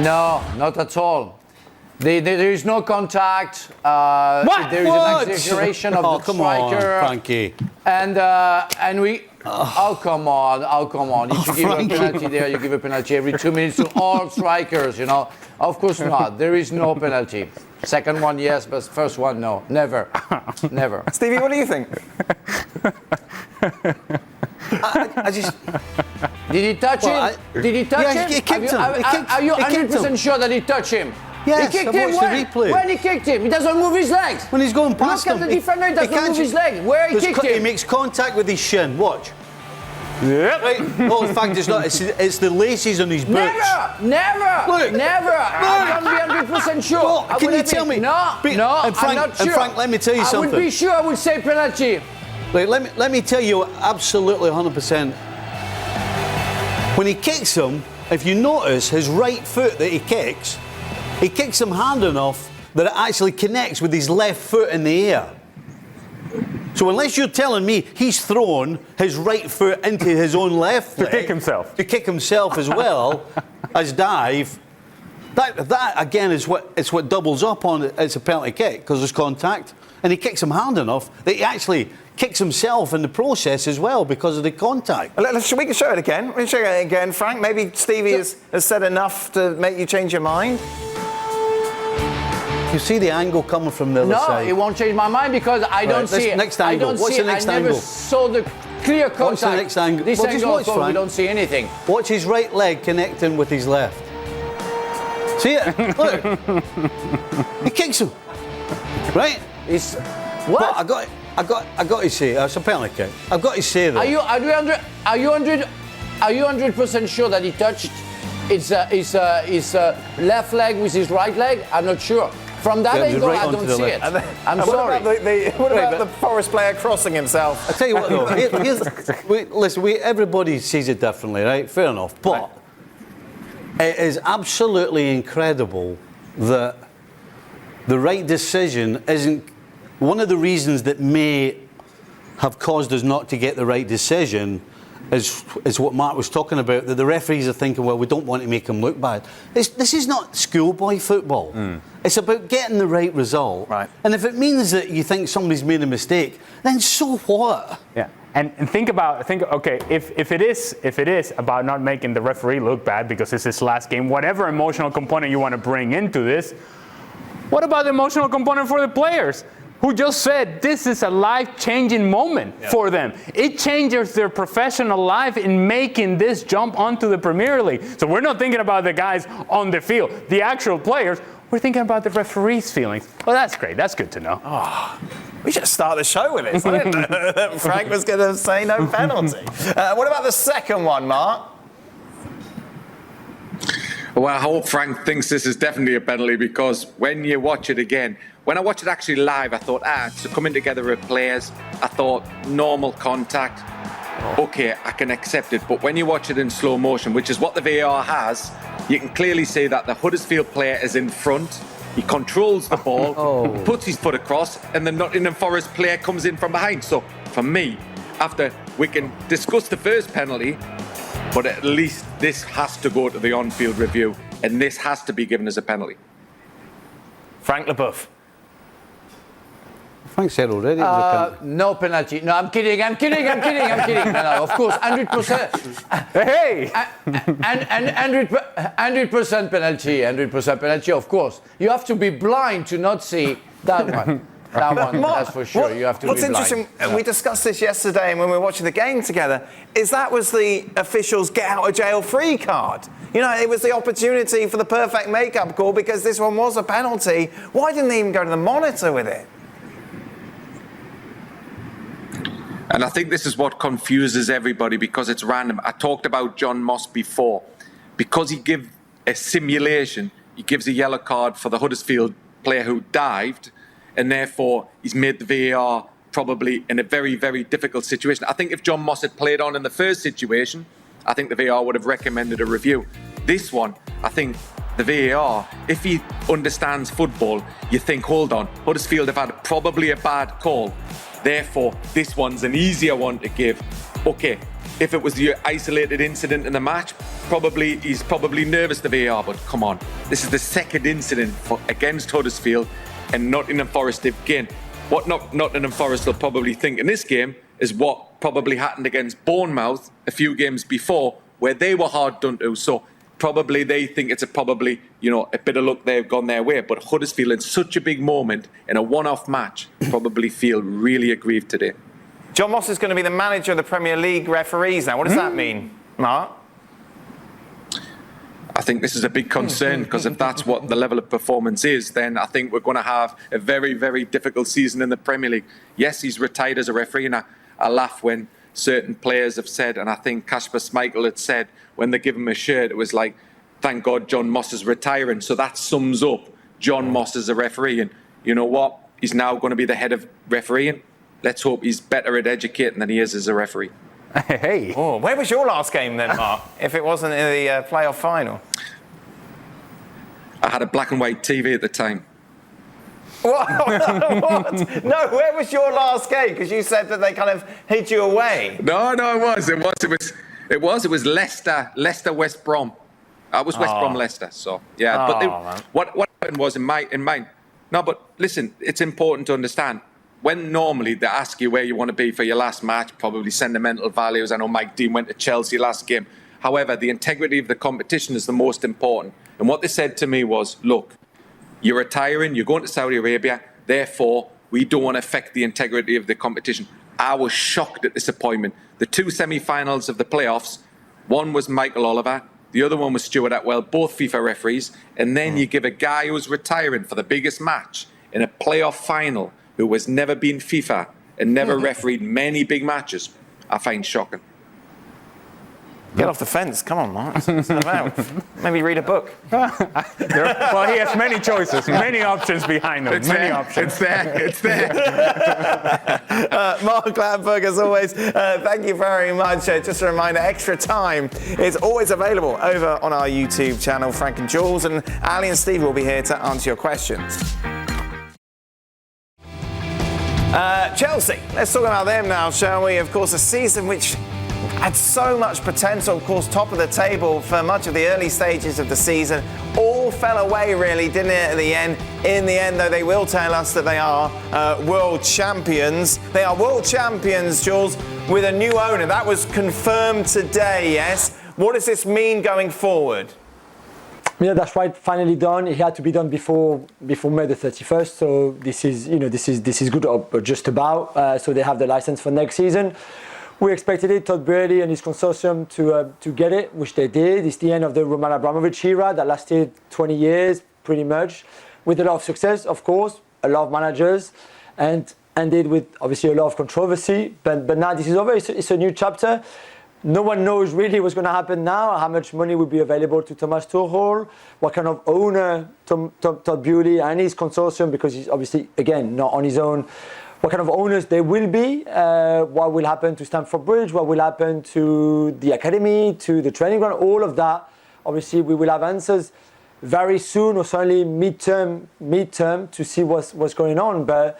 No, not at all. There is no contact. What? There is an exaggeration of the striker. On, Frankie. And we. Oh come on! If you give a penalty there, you give a penalty every 2 minutes to all strikers. You know, of course not. There is no penalty. Second one, yes, but first one, no. Never. Stevie, what do you think? I just... Did he touch him? Did he touch him? He kicked him. Are you 100% sure that he touched him? Yes, he kicked I've him watched when? the replay. When he kicked him, he doesn't move his legs. When he's going past Look him. at the defender, he doesn't move his legs. Where he kicked He him? makes contact with his shin. Watch. Yep. Right. No, in fact, it's not. It's the laces on his boots. Never. Look. I can't be 100% sure. Well, I can would you have tell been- me? No, And Frank, I'm not sure. And Frank, let me tell you I something. would be sure. I would say penalty. Like, let me tell you absolutely 100%. When he kicks him, if you notice his right foot that he kicks him hard enough that it actually connects with his left foot in the air. So unless you're telling me he's thrown his right foot into his own left To leg, kick himself. to kick himself as well as dive, that again is what doubles up on it. It's a penalty kick because there's contact, and he kicks him hard enough that he actually kicks himself in the process as well because of the contact. We can show it again. We can show it again, Frank. Maybe Stevie has said enough to make you change your mind. You see the angle coming from the other No, side. it won't change my mind because I don't see it. Next I angle. don't What's see the it. next I never angle? saw the clear contact. What's the next angle? This Well, just angle, watch, of course, we Frank. don't see anything. Watch his right leg connecting with his left. See it? Look. He kicks him. Right? It's But what? I got it. I got to say, it's a penalty kick. I've got to say that. Are you 100% sure that he touched his left leg with his right leg? I'm not sure. From that angle, right I don't see it. I'm What sorry. about the Forest player crossing himself? I tell you what, though, listen, everybody sees it differently, right? Fair enough, but it is absolutely incredible that the right decision isn't one of the reasons that may have caused us not to get the right decision. Is what Mark was talking about, that the referees are thinking, well, we don't want to make him look bad. This is not schoolboy football. It's about getting the right result. Right. And if it means that you think somebody's made a mistake, then so what? Yeah. And think, okay, if it is about not making the referee look bad because it's his last game, whatever emotional component you want to bring into this, what about the emotional component for the players? Who just said this is a life-changing moment for them. It changes their professional life in making this jump onto the Premier League. So we're not thinking about the guys on the field, the actual players. We're thinking about the referees' feelings. Well, that's great. That's good to know. Oh, we should start the show with this. I didn't know that Frank was going to say no penalty. What about the second one, Mark? Well, I hope Frank thinks this is definitely a penalty, because when you watch it again, when I watched it actually live, I thought, it's coming together of players. I thought normal contact. Okay, I can accept it. But when you watch it in slow motion, which is what the VAR has, you can clearly see that the Huddersfield player is in front. He controls the ball, puts his foot across, and the Nottingham Forest player comes in from behind. So for me, after we can discuss the first penalty, but at least this has to go to the on-field review, and this has to be given as a penalty. Frank LeBoeuf. Frank said already. No penalty. No, I'm kidding. No, of course, 100%. Hey! And 100% penalty. 100% penalty, of course. You have to be blind to not see that one. That one, that's for sure. You have to be blind. What's interesting, we discussed this yesterday, and when we were watching the game together, is that was the officials' get-out-of-jail-free card. You know, it was the opportunity for the perfect make-up call, because this one was a penalty. Why didn't they even go to the monitor with it? And I think this is what confuses everybody, because it's random. I talked about John Moss before. Because he gives a simulation, he gives a yellow card for the Huddersfield player who dived, and therefore he's made the VAR probably in a very, very difficult situation. I think if John Moss had played on in the first situation, I think the VAR would have recommended a review. This one, I think the VAR, if he understands football, you think, hold on, Huddersfield have had probably a bad call. Therefore, this one's an easier one to give. Okay, if it was the isolated incident in the match, he's probably nervous, the VAR, but come on. This is the second incident against Huddersfield, and Nottingham Forest again. What Nottingham Forest will probably think in this game is what probably happened against Bournemouth a few games before, where they were hard done to. So probably they think it's a bit of luck they've gone their way. But Huddersfield, in such a big moment, in a one-off match, probably feel really aggrieved today. John Moss is going to be the manager of the Premier League referees now. What does that mean, Mark? I think this is a big concern, because if that's what the level of performance is, then I think we're going to have a very, very difficult season in the Premier League. Yes, he's retired as a referee, and I laugh when certain players have said, and I think Kasper Schmeichel had said, when they give him a shirt, it was like, thank God John Moss is retiring. So that sums up John Moss as a referee. And you know what? He's now going to be the head of refereeing. Let's hope he's better at educating than he is as a referee. Hey. Oh, where was your last game then, Mark, if it wasn't in the playoff final? I had a black and white TV at the time. What? What? No, where was your last game? Because you said that they kind of hid you away. No, it was Leicester, West Brom. I was West Brom, Leicester. So yeah, what happened was in mine. No, but listen, it's important to understand. When normally they ask you where you want to be for your last match, probably sentimental values. I know Mike Dean went to Chelsea last game. However, the integrity of the competition is the most important. And what they said to me was, look, you're retiring, you're going to Saudi Arabia, therefore, we don't want to affect the integrity of the competition. I was shocked at this appointment. The two semi-finals of the playoffs, one was Michael Oliver, the other one was Stuart Atwell, both FIFA referees, and then you give a guy who's retiring for the biggest match in a playoff final, who has never been FIFA, and never refereed many big matches, I find shocking. Get off the fence. Come on, Mark. What's that about? Maybe read a book. Well, he has many choices, many options behind him. Options. It's there. Mark Lamberg, as always, thank you very much. Just a reminder, Extra Time is always available over on our YouTube channel. Frank and Jules and Ali and Steve will be here to answer your questions. Chelsea, let's talk about them now, shall we? Of course, a season which had so much potential, of course, top of the table for much of the early stages of the season. All fell away, really, didn't it, at the end? In the end, though, they will tell us that they are world champions. They are world champions, Jules, with a new owner. That was confirmed today, yes? What does this mean going forward? Yeah, that's right. Finally done. It had to be done before May the 31st. So this is good, or just about. So they have the license for next season. We expected it, Todd Boehly and his consortium to get it, which they did. It's the end of the Roman Abramovich era that lasted 20 years, pretty much, with a lot of success, of course, a lot of managers, and ended with obviously a lot of controversy. But now this is over. It's a new chapter. No one knows really what's going to happen now, how much money will be available to Thomas Tuchel, what kind of owner Todd Boehly and his consortium, because he's obviously, again, not on his own, what kind of owners there will be, what will happen to Stamford Bridge, what will happen to the academy, to the training ground, all of that. Obviously, we will have answers very soon, or certainly midterm to see what's going on. But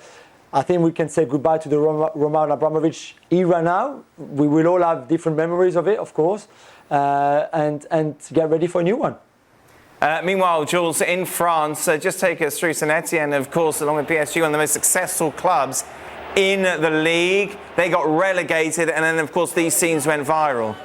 I think we can say goodbye to the Roman Abramovich era now. We will all have different memories of it, of course, and get ready for a new one. Meanwhile, Jules, in France, just take us through Saint Etienne, of course, along with PSG, one of the most successful clubs in the league. They got relegated, and then, of course, these scenes went viral.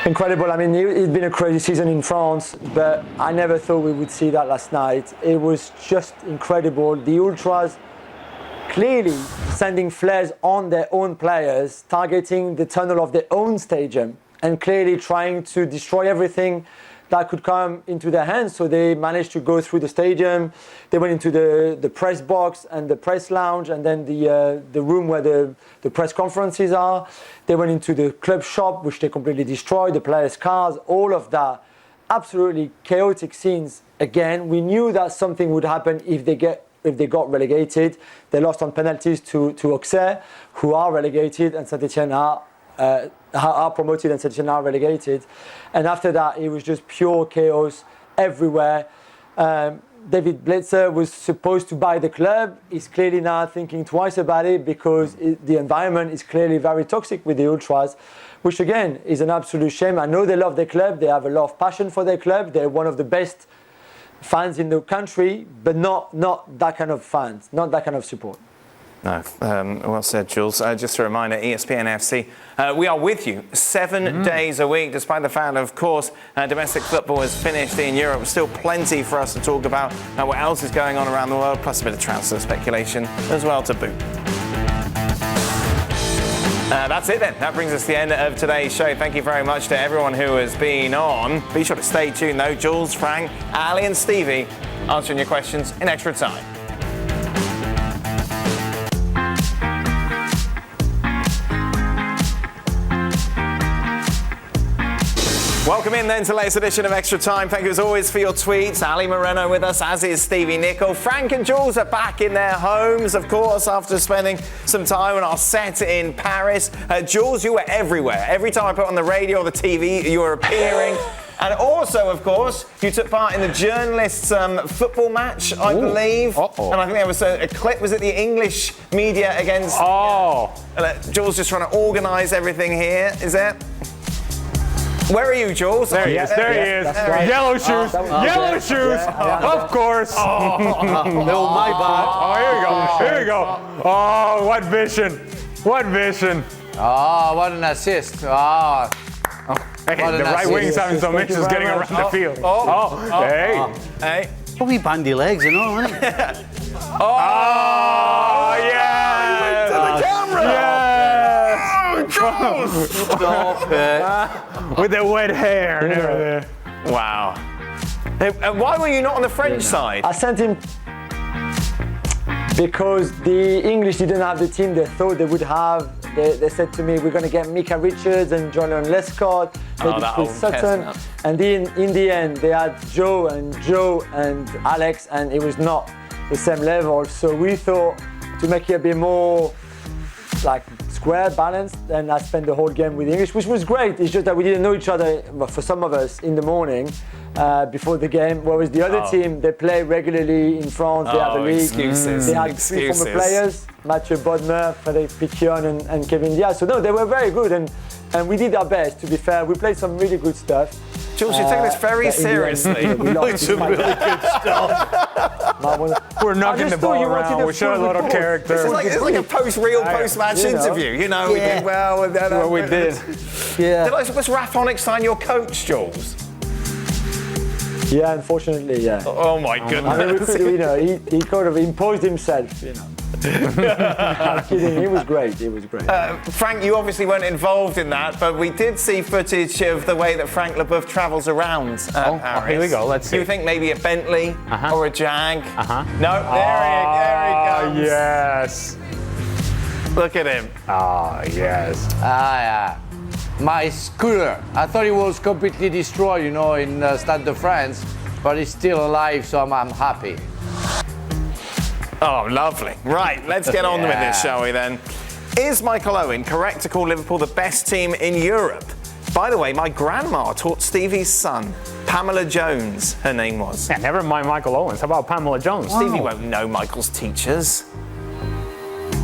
Incredible. I mean, it's been a crazy season in France, but I never thought we would see that last night. It was just incredible. The Ultras clearly sending flares on their own players, targeting the tunnel of their own stadium, and clearly trying to destroy everything that could come into their hands. So they managed to go through the stadium. They went into the press box and the press lounge, and then the room where the press conferences are. They went into the club shop, which they completely destroyed, the players' cars, all of that. Absolutely chaotic scenes. Again, we knew that something would happen if they got relegated. They lost on penalties to Auxerre, who are relegated, and Saint-Etienne are promoted and Saint-Etienne are relegated. And after that, it was just pure chaos everywhere. David Blitzer was supposed to buy the club. He's clearly now thinking twice about it, because the environment is clearly very toxic with the Ultras, which again is an absolute shame. I know they love their club. They have a lot of passion for their club. They're one of the best fans in the country, but not that kind of fans, not that kind of support. No, well said, Jules. Just a reminder, ESPN FC, we are with you 7 days a week, despite the fact, of course, domestic football has finished in Europe. Still plenty for us to talk about what else is going on around the world, plus a bit of transfer speculation as well to boot. That's it then. That brings us to the end of today's show. Thank you very much to everyone who has been on. Be sure to stay tuned, though. Jules, Frank, Ali and Stevie answering your questions in extra time. Welcome in then to the latest edition of Extra Time. Thank you as always for your tweets. Ali Moreno with us, as is Stevie Nicol. Frank and Jules are back in their homes, of course, after spending some time on our set in Paris. Jules, you were everywhere. Every time I put on the radio or the TV, you were appearing. And also, of course, you took part in the journalists' football match, I believe. Uh-oh. And I think there was a clip. Was it the English media against... Jules just trying to organise everything here, is it? Where are you, Jules? There he is. There he is. Right. Yellow shoes. Yellow shoes. Of course. No, my bad. Oh, here we go. Oh, what vision. What vision. Oh, what an assist. Oh. Hey, the right wing's having some issues getting around the field. Hey. A wee bandy legs and all, isn't it? Oh, yeah. To the camera. Yeah. Stop it. With the wet hair and everything. Wow. Why were you not on the French side? I sent him. Because the English didn't have the team they thought they would have. They said to me, we're going to get Micah Richards and John Lescott, maybe Chris Sutton. And then in the end, they had Joe and Alex, and it was not the same level. So we thought to make it a bit more like square, balanced, and I spent the whole game with the English, which was great. It's just that we didn't know each other, for some of us, in the morning. Before the game, whereas the other team, they play regularly in France, they have a league. They had three former players, Mathieu Bodmer, Frédéric Piquion and Kevin Diaz. So no, they were very good and we did our best, to be fair. We played some really good stuff. Jules, you're taking this very seriously. We played some really good stuff. We're knocking the ball around. We showed a lot of character. It's like a post-match interview. You know, we did well. And then, well, we did. Yeah. Was Ralph Honigstein your coach, Jules? Yeah, unfortunately, yeah. Oh my goodness. I mean, he kind of imposed himself, I'm kidding, it was great, Frank, you obviously weren't involved in that, but we did see footage of the way that Frank Leboeuf travels around Paris. Here we go, let's see. Do you think maybe a Bentley or a Jag? No, there he comes. Yes. Look at him. Oh, yes. Yeah. My scooter. I thought it was completely destroyed, in Stade de France, but it's still alive, so I'm happy. Oh, lovely. Right, let's get on with this, shall we then? Is Michael Owen correct to call Liverpool the best team in Europe? By the way, my grandma taught Stevie's son, Pamela Jones, her name was. Yeah, never mind Michael Owens. How about Pamela Jones? Stevie won't know Michael's teachers.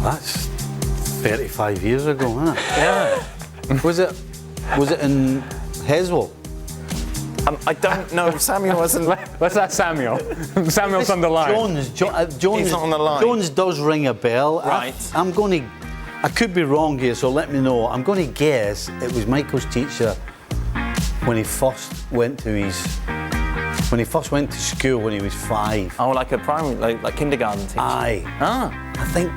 That's 35 years ago, isn't it? Yeah. Was it in Heswell? I don't know. Samuel wasn't. What's that, Samuel? Samuel's on the line. Jones. He's not on the line. Jones does ring a bell. Right. I could be wrong here, so let me know. I'm going to guess it was Michael's teacher when he first went to school when he was 5. Oh, like a primary, like kindergarten teacher. Aye. I think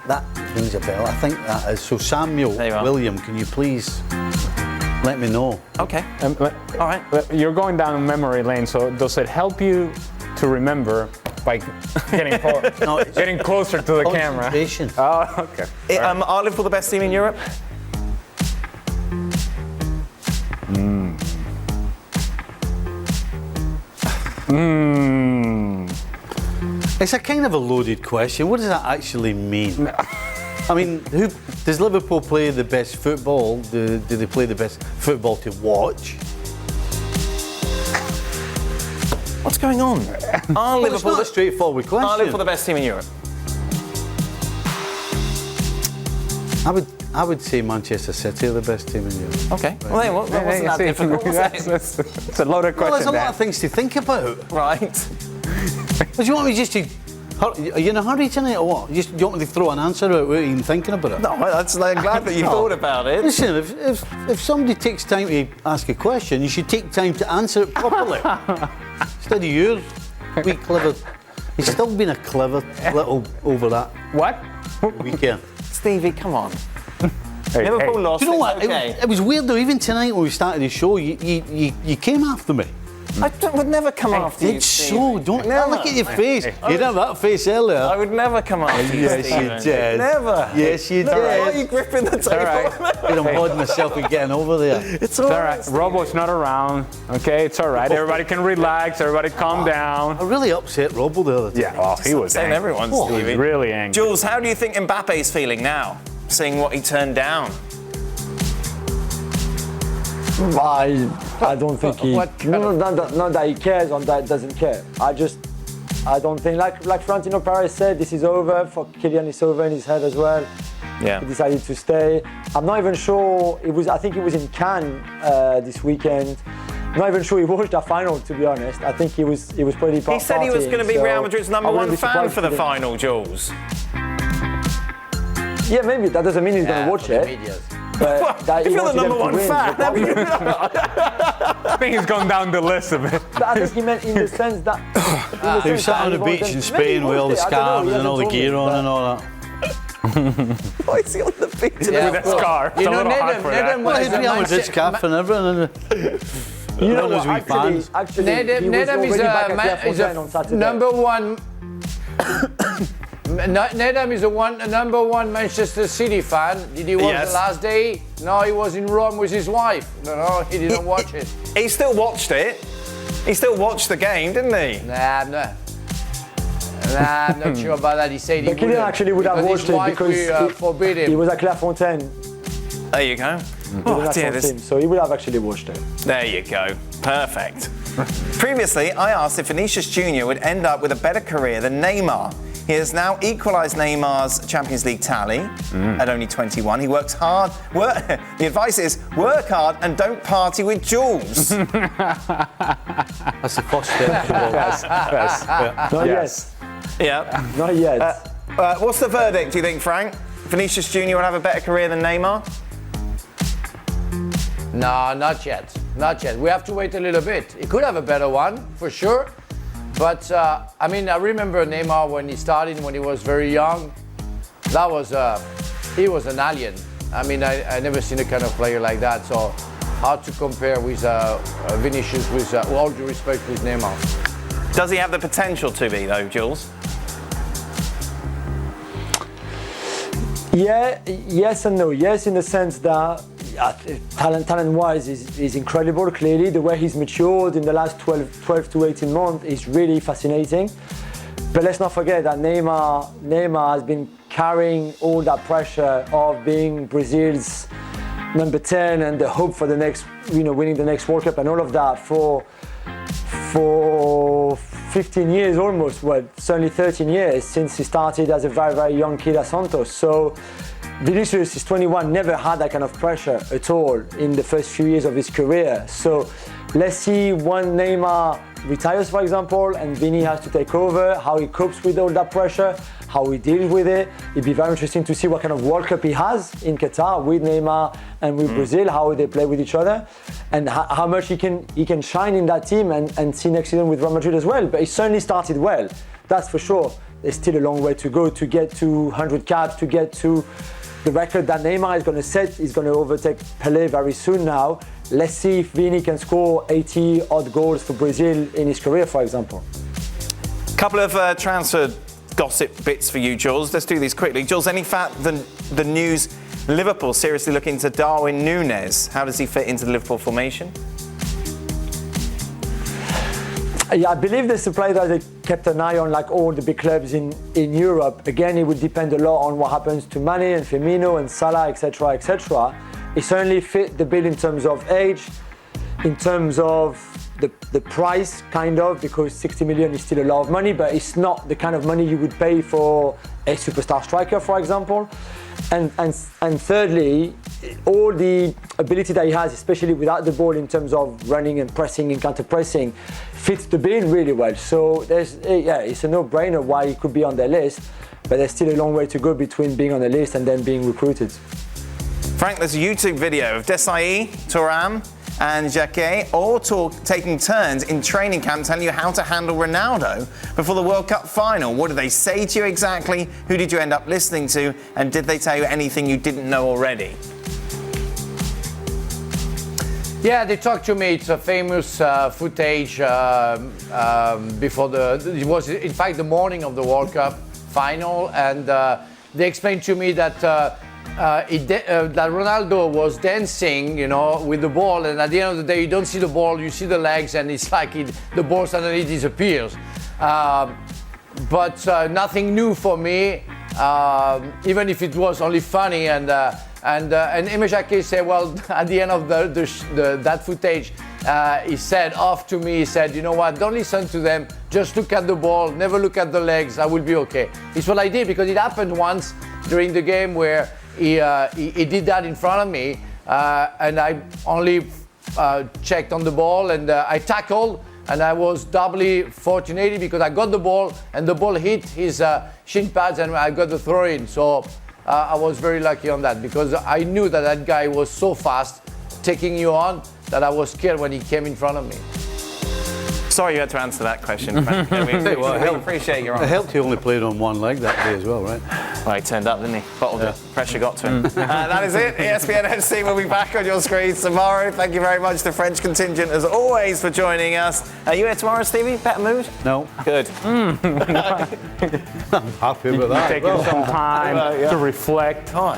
that rings a bell. I think that is. So Samuel, William, can you please let me know? Okay. All right. You're going down memory lane, so does it help you to remember by getting getting closer to the camera? Oh, okay. Are Liverpool the best team in Europe? It's a kind of a loaded question. What does that actually mean? I mean, does Liverpool play the best football? Do they play the best football to watch? What's going on? Are Liverpool it's not a straightforward question. Are Liverpool the best team in Europe? I would say Manchester City are the best team in Europe. Okay. Well, then, what wasn't that difficult? It's a loaded question. Well, there's a lot of things to think about. Right. But do you want me just to... Are you in a hurry tonight or what? Do you want me to throw an answer out without even thinking about it? No, I'm glad that you thought about it. Listen, if somebody takes time to ask a question, you should take time to answer it properly. Instead of you, wee clever... He's still been a clever little over that weekend. Stevie, come on. Liverpool lost. Do you know what? Okay. It was weird though. Even tonight when we started the show, you came after me. I would never come after you. It's so. Don't look at your face. You didn't have that face earlier. I would never come after you. Yes, you did. Never. Yes, you did. Why are you gripping the table? I'm holding myself and getting over there. It's all right. Robbo's not around. Okay, it's all right. Everybody can relax. Everybody calm down. I really upset Robbo the other day. Yeah. Oh, he was saying angry. everyone, He Stevie. was really angry. Jules, how do you think Mbappe's feeling now, seeing what he turned down? I don't think he. Not that he cares or that doesn't care. I don't think like Florentino Perez said, this is over for Kylian. It's over in his head as well. Yeah. He decided to stay. I'm not even sure. I think it was in Cannes this weekend. I'm not even sure he watched that final, to be honest. I think he was pretty. He said he was going to be Real Madrid's number one fan for the final, Jules. Yeah, maybe that doesnesn't mean he's going to watch it. But if you're the number one fan, I think he's gone down the list a bit. But I think he meant in the sense that... He was sat on the beach in Spain with all the scarves and all the gear on and all that. Why is he on the beach with a scarf? It's a little hot for that. Well, he'd be on with his scarf and everything. You know what, actually, he was already back at is a number one Nedum is a number one Manchester City fan. Did he watch the last day? No, he was in Rome with his wife. No, he didn't watch it. He still watched it. He still watched the game, didn't he? I'm not sure about that. He said he Kylian actually would have watched it because forbid him. He was at Clairefontaine. There you go. Oh, dear, so he would have actually watched it. There you go. Perfect. Previously, I asked if Vinicius Jr. would end up with a better career than Neymar. He has now equalised Neymar's Champions League tally at only 21. He works hard. The advice is work hard and don't party with Jules. That's the first step. Not yet. Yeah. Not yet. What's the verdict, do you think, Frank? Vinicius Jr. will have a better career than Neymar? No, not yet. Not yet. We have to wait a little bit. He could have a better one, for sure. But, I remember Neymar when he started, when he was very young. He was an alien. I never seen a kind of player like that. So, hard to compare with Vinicius, with all due respect, with Neymar. Does he have the potential to be, though, Jules? Yeah, yes and no. Yes, in the sense that talent-wise is incredible, clearly. The way he's matured in the last 12 to 18 months is really fascinating. But let's not forget that Neymar has been carrying all that pressure of being Brazil's number 10 and the hope for the next, winning the next World Cup and all of that for 15 years almost, certainly 13 years since he started as a very, very young kid at Santos. So Vinicius is 21, never had that kind of pressure at all in the first few years of his career. So let's see when Neymar retires, for example, and Vini has to take over, how he copes with all that pressure, how he deals with it. It'd be very interesting to see what kind of World Cup he has in Qatar with Neymar and with Brazil, how they play with each other, and how much he can shine in that team and see next season with Real Madrid as well. But he certainly started well, that's for sure. There's still a long way to go to get to 100 caps, to get to the record that Neymar is going to set. He's going to overtake Pelé very soon now. Let's see if Vini can score 80 odd goals for Brazil in his career, for example. Couple of transfer gossip bits for you, Jules. Let's do these quickly. Jules, any fact the news Liverpool seriously looking into Darwin Núñez? How does he fit into the Liverpool formation? Yeah, I believe there's a player that they kept an eye on, like all the big clubs in Europe. Again, it would depend a lot on what happens to Mane and Firmino and Salah, etc., etc. He certainly fit the bill in terms of age, in terms of the price, kind of, because 60 million is still a lot of money, but it's not the kind of money you would pay for a superstar striker, for example. And thirdly, all the ability that he has, especially without the ball in terms of running and pressing and counter-pressing, fits the bill really well. So it's a no-brainer why he could be on their list, but there's still a long way to go between being on the list and then being recruited. Frank, there's a YouTube video of Desailly, Thuram and Jacquet all taking turns in training camp telling you how to handle Ronaldo before the World Cup final. What did they say to you exactly? Who did you end up listening to? And did they tell you anything you didn't know already? Yeah, they talked to me. It's a famous footage before it was in fact the morning of the World Cup final, and they explained to me that that Ronaldo was dancing, with the ball, and at the end of the day, you don't see the ball, you see the legs, and it's like the ball suddenly disappears. But nothing new for me, even if it was only funny. And Aimé Jacquet said, well, at the end of that footage, he said off to me, he said, you know what, don't listen to them, just look at the ball, never look at the legs, I will be okay. It's what I did, because it happened once during the game where he did that in front of me, and I only checked on the ball, and I tackled, and I was doubly fortunate because I got the ball, and the ball hit his shin pads, and I got the throw-in. So I was very lucky on that, because I knew that guy was so fast taking you on that I was scared when he came in front of me. sorry you had to answer that question, Frank. We appreciate your It answer. helped he only played on one leg that day as well, right? Well, he turned up, didn't he? Bottled it. Pressure got to him. That is it. ESPN FC will be back on your screens tomorrow. Thank you very much to the French contingent, as always, for joining us. Are you here tomorrow, Stevie? Better mood? No. Good. I'm happy with that. Taking some time to reflect. God.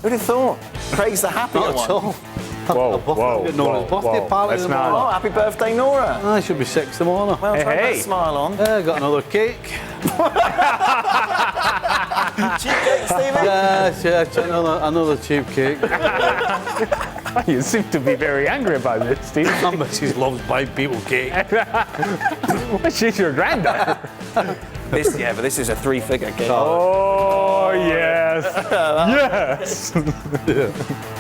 Who'd have thought? Craig's the happier Not one. at all. Whoa, whoa, Nora's birthday party Let's tomorrow. not. Oh, happy birthday, Nora. I should be 6 tomorrow. Well, try and put Hey. a smile on. Got another cake. Cheap cake, Stevie. Yes, another cheap cake. You seem to be very angry about this, Steve. My missus loves buying people cake. She's your granddad. But this is a 3-figure cake. Oh, yes. Yes.